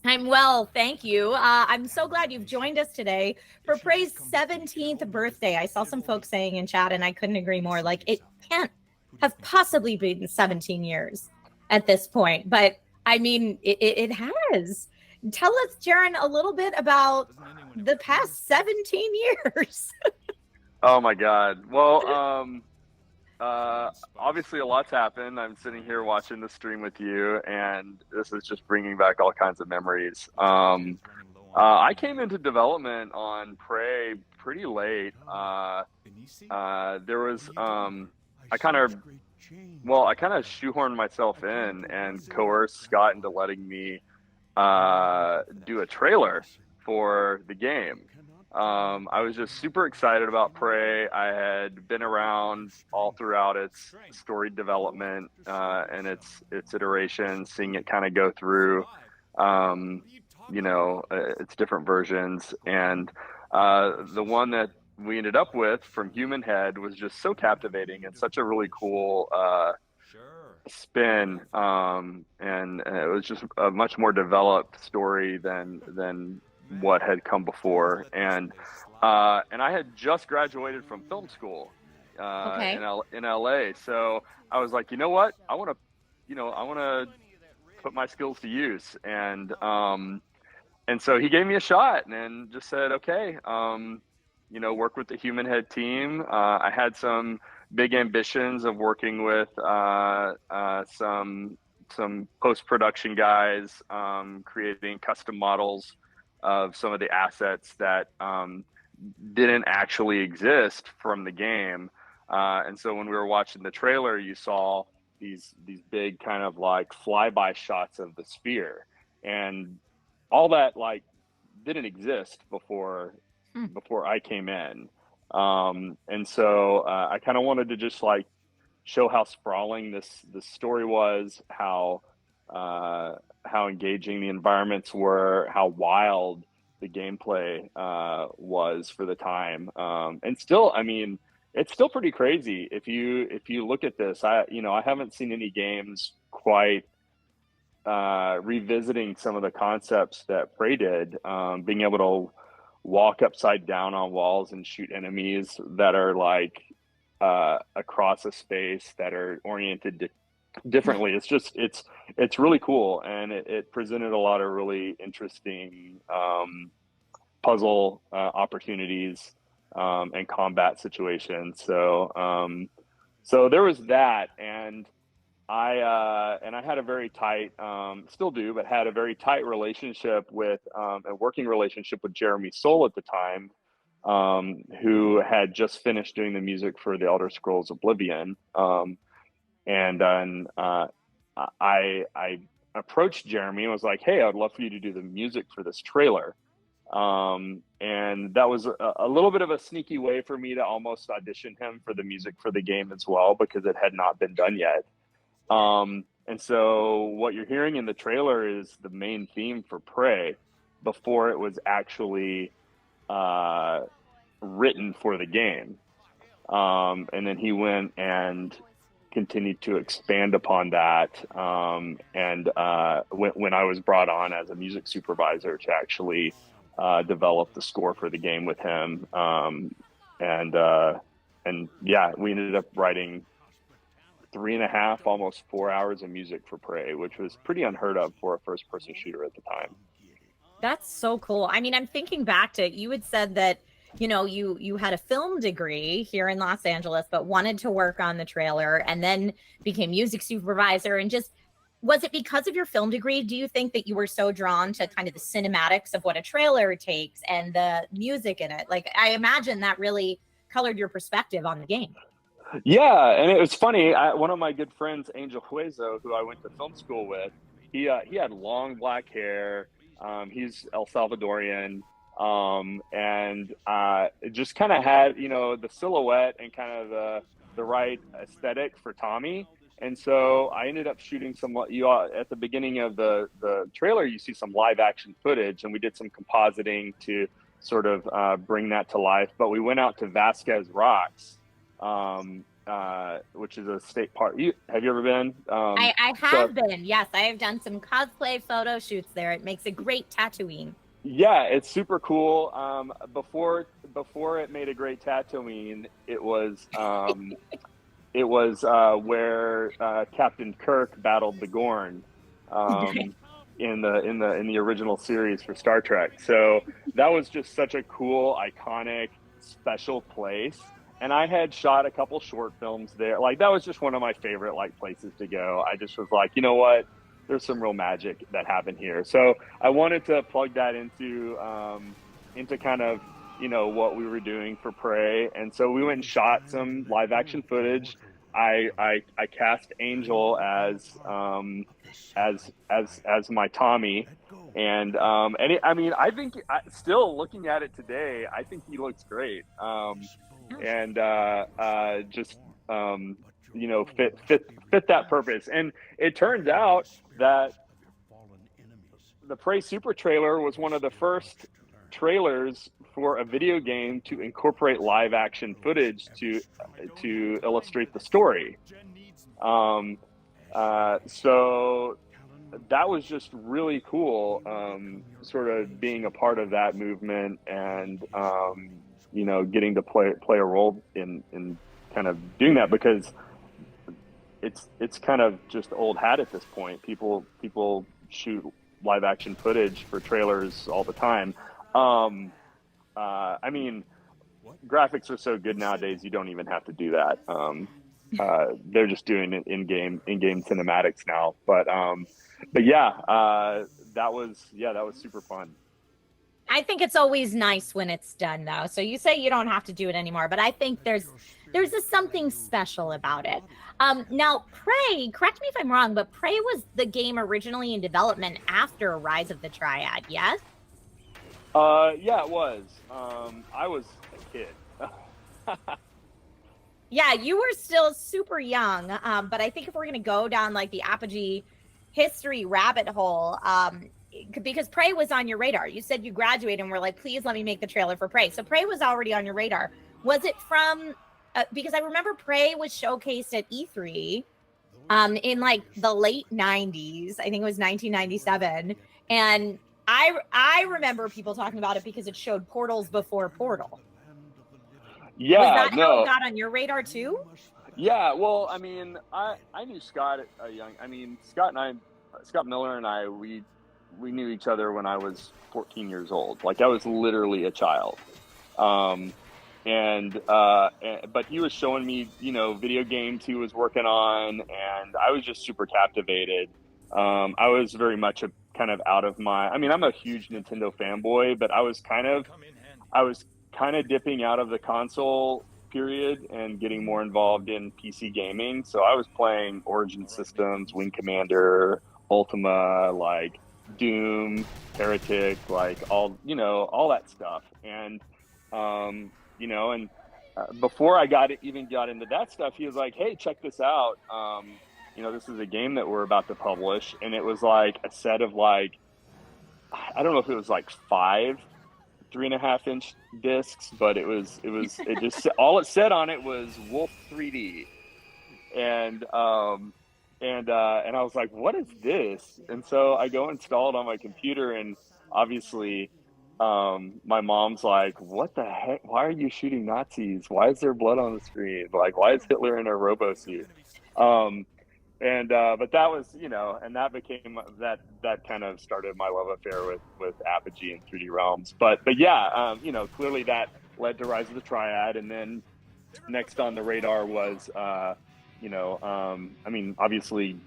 [SPEAKER 1] I'm well, thank you. I'm so glad you've joined us today for Prey's 17th birthday. I saw some folks saying in chat, and I couldn't agree more. Like, it can't have possibly been 17 years at this point, but I mean, it has. Tell us, Jeron, a little bit about the past 17 years.
[SPEAKER 7] Oh my God. Well, obviously a lot's happened. I'm sitting here watching the stream with you, and this is just bringing back all kinds of memories. I came into development on Prey pretty late. There was, I kind of shoehorned myself in and coerced Scott into letting me do a trailer for the game. I was just super excited about Prey. I had been around all throughout its story development and its iterations, seeing it kind of go through, its different versions. And the one that we ended up with from Human Head was just so captivating and such a really cool spin. And it was just a much more developed story than what had come before, and I had just graduated from film school in LA, so I was like, you know what, I want to put my skills to use, and so he gave me a shot and just said, okay, work with the Human Head team. I had some big ambitions of working with some post-production guys, creating custom models of some of the assets that didn't actually exist from the game. And so when we were watching the trailer, you saw these big kind of like flyby shots of the sphere, and all that like didn't exist before I came in. And so I kind of wanted to just like show how sprawling this story was, how engaging the environments were, how wild the gameplay was for the time, and still, I mean, it's still pretty crazy if you look at this. I haven't seen any games quite revisiting some of the concepts that Prey did, being able to walk upside down on walls and shoot enemies that are like across a space that are oriented differently. It's really cool, and it presented a lot of really interesting puzzle opportunities and combat situations. So there was that, and I had a very tight, still do, but had a very tight relationship with a working relationship with Jeremy Soule at the time, who had just finished doing the music for The Elder Scrolls Oblivion. And then I approached Jeremy and was like, hey, I'd love for you to do the music for this trailer. And that was a little bit of a sneaky way for me to almost audition him for the music for the game as well, because it had not been done yet. And so what you're hearing in the trailer is the main theme for Prey before it was actually written for the game. And then he went and continued to expand upon that. And when I was brought on as a music supervisor to actually develop the score for the game with him. And yeah, we ended up writing 3.5, almost 4 hours of music for Prey, which was pretty unheard of for a first-person shooter at the time.
[SPEAKER 1] That's so cool. I mean, I'm thinking back to, you had said that, you had a film degree here in Los Angeles, but wanted to work on the trailer, and then became music supervisor, and just was it because of your film degree? Do you think that you were so drawn to kind of the cinematics of what a trailer takes and the music in it? Like, I imagine that really colored your perspective on the game.
[SPEAKER 7] Yeah, and it was funny. One of my good friends, Angel Hueso, who I went to film school with, he had long black hair. He's El Salvadorian, and it just kind of had, you know, the silhouette and kind of the right aesthetic for Tommy. And so I ended up shooting some. At the beginning of the trailer, you see some live action footage, and we did some compositing to sort of bring that to life. But we went out to Vasquez Rocks, which is a state park. Have you ever been?
[SPEAKER 1] I have been. Yes, I have done some cosplay photo shoots there. It makes a great Tatooine.
[SPEAKER 7] Yeah, it's super cool. Before it made a great Tatooine, it was where Captain Kirk battled the Gorn in the original series for Star Trek. So that was just such a cool, iconic, special place. And I had shot a couple short films there. Like, that was just one of my favorite places to go. I just was like, you know what? There's some real magic that happened here. So I wanted to plug that into kind of, you know, what we were doing for Prey. And so we went and shot some live action footage. I cast Angel as my Tommy, and I think, still looking at it today, I think he looks great, you know, fit that purpose. And it turns out that the Prey Super trailer was one of the first trailers for a video game to incorporate live action footage to illustrate the story. So that was just really cool, sort of being a part of that movement and, you know, getting to play a role in kind of doing that, because it's kind of just old hat at this point. People shoot live action footage for trailers all the time. I mean, graphics are so good nowadays, you don't even have to do that. They're just doing it in-game cinematics now. But yeah, that was super fun.
[SPEAKER 1] I think it's always nice when it's done, though. So you say you don't have to do it anymore, but I think there's something special about it. Now, Prey, correct me if I'm wrong, but Prey was the game originally in development after Rise of the Triad, yes?
[SPEAKER 7] Yeah, it was. I was a kid.
[SPEAKER 1] Yeah, you were still super young, but I think if we're going to go down like the Apogee history rabbit hole, because Prey was on your radar. You said you graduated and were like, please let me make the trailer for Prey. So Prey was already on your radar. Was it from, because I remember Prey was showcased at E3 in like the late 90s. I think it was 1997. And I remember people talking about it because it showed portals before Portal.
[SPEAKER 7] Yeah,
[SPEAKER 1] was that how it got on your radar too?
[SPEAKER 7] Yeah, well, I mean, I knew Scott Scott Miller and I, we knew each other when I was 14 years old. Like, I was literally a child. But he was showing me, you know, video games he was working on, and I was just super captivated. I was very much kind of out of my, I mean, I'm a huge Nintendo fanboy, but I was kind of dipping out of the console period and getting more involved in PC gaming. So I was playing Origin Systems, Wing Commander, Ultima, like Doom, Heretic, like all that stuff. And, you know, and before I even got into that stuff, he was like, hey, check this out. You know, this is a game that we're about to publish. And it was like a set of like, I don't know if it was like 5 3.5-inch discs, but it just all it said on it was Wolf 3D. And I was like, what is this? And so I go install it on my computer, and obviously my mom's like, what the heck? Why are you shooting Nazis? Why is there blood on the screen? Like, why is Hitler in a robo suit? But that was, you know, and that became that kind of started my love affair with Apogee and 3D Realms. But yeah, you know, clearly that led to Rise of the Triad, and then next on the radar was, you know, I mean, obviously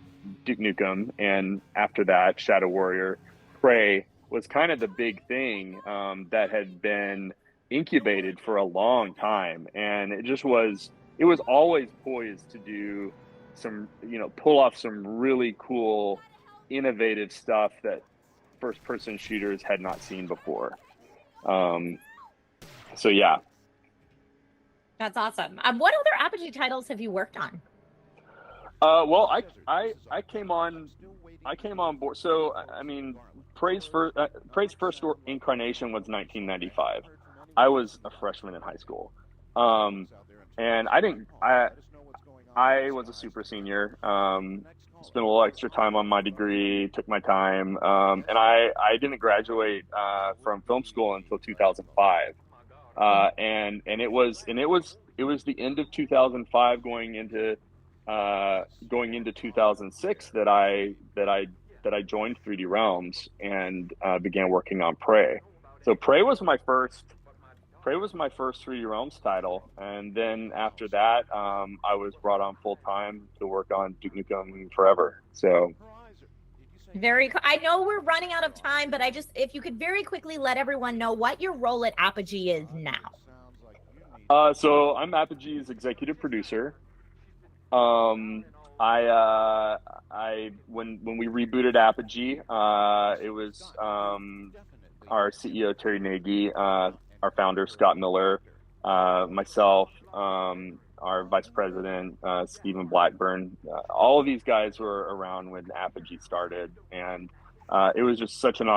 [SPEAKER 7] Duke Nukem, and after that, Shadow Warrior. Prey was kind of the big thing that had been incubated for a long time, and it was always poised to do some, pull off some really cool, innovative stuff that first-person shooters had not seen before. So yeah.
[SPEAKER 1] That's awesome. What other Apogee titles have you worked on?
[SPEAKER 7] Well, I came on board. So I mean, Prey's first incarnation was 1995. I was a freshman in high school, and I was a super senior. Spent a little extra time on my degree, took my time, and I didn't graduate from film school until 2005. And it was the end of 2005 going into 2006 that I joined 3D Realms and began working on Prey. So Prey was my first 3D Realms title, and then after that I was brought on full time to work on Duke Nukem Forever. So
[SPEAKER 1] I know we're running out of time, but if you could very quickly let everyone know what your role at Apogee is now.
[SPEAKER 7] So I'm Apogee's executive producer. When we rebooted Apogee, it was our CEO Terry Nagy, our founder Scott Miller, myself, our vice president Stephen Blackburn. All of these guys were around when Apogee started, and it was just such an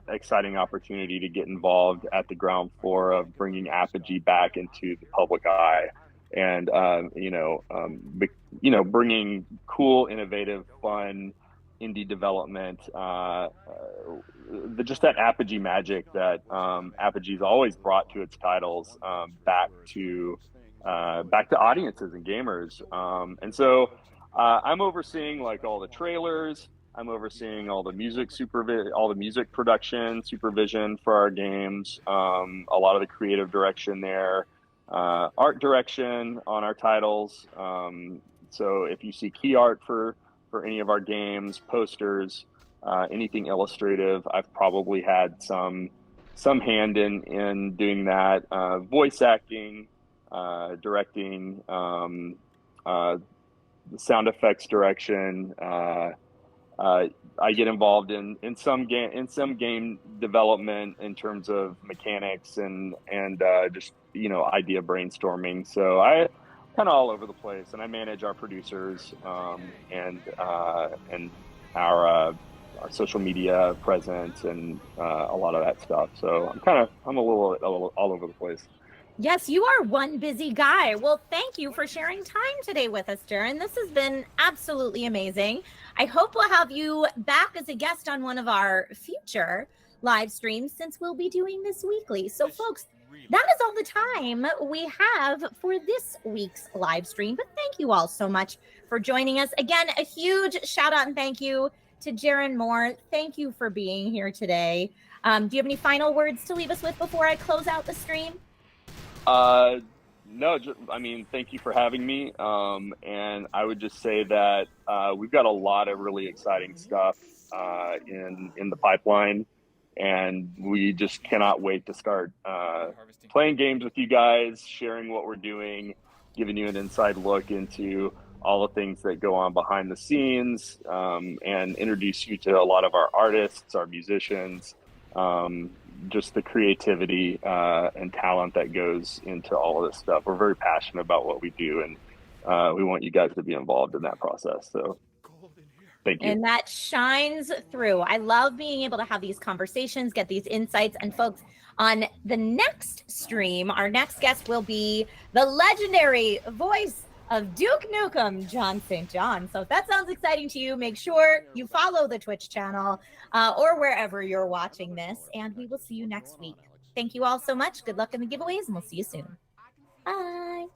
[SPEAKER 7] exciting opportunity to get involved at the ground floor of bringing Apogee back into the public eye, and bringing cool, innovative, fun indie development, just that Apogee magic that Apogee's always brought to its titles back to audiences and gamers. And so I'm overseeing like all the trailers. I'm overseeing all the music production supervision for our games. A lot of the creative direction there, art direction on our titles. So if you see key art for any of our games, posters, anything illustrative, I've probably had some hand in doing that. Voice acting, directing, sound effects direction. I get involved in some game development in terms of mechanics and just idea brainstorming. So I kind of all over the place, and I manage our producers and our social media presence and a lot of that stuff. So I'm a little all over the place.
[SPEAKER 1] Yes, you are one busy guy. Well, thank you for sharing time today with us, Jeron. This has been absolutely amazing. I hope we'll have you back as a guest on one of our future live streams, since we'll be doing this weekly. So, folks, that is all the time we have for this week's live stream. But thank you all so much for joining us. Again, a huge shout out and thank you to Jeron Moore. Thank you for being here today. Do you have any final words to leave us with before I close out the stream?
[SPEAKER 7] No, thank you for having me. And I would just say that we've got a lot of really exciting stuff in the pipeline, and we just cannot wait to start playing games with you guys, sharing what we're doing, giving you an inside look into all the things that go on behind the scenes, and introduce you to a lot of our artists, our musicians, just the creativity and talent that goes into all of this stuff. We're very passionate about what we do, and we want you guys to be involved in that process. So thank you.
[SPEAKER 1] And that shines through. I love being able to have these conversations, get these insights. And folks, on the next stream, our next guest will be the legendary voice of Duke Nukem, John St. John. So if that sounds exciting to you, make sure you follow the Twitch channel or wherever you're watching this, and we will see you next week. Thank you all so much. Good luck in the giveaways, and we'll see you soon. Bye.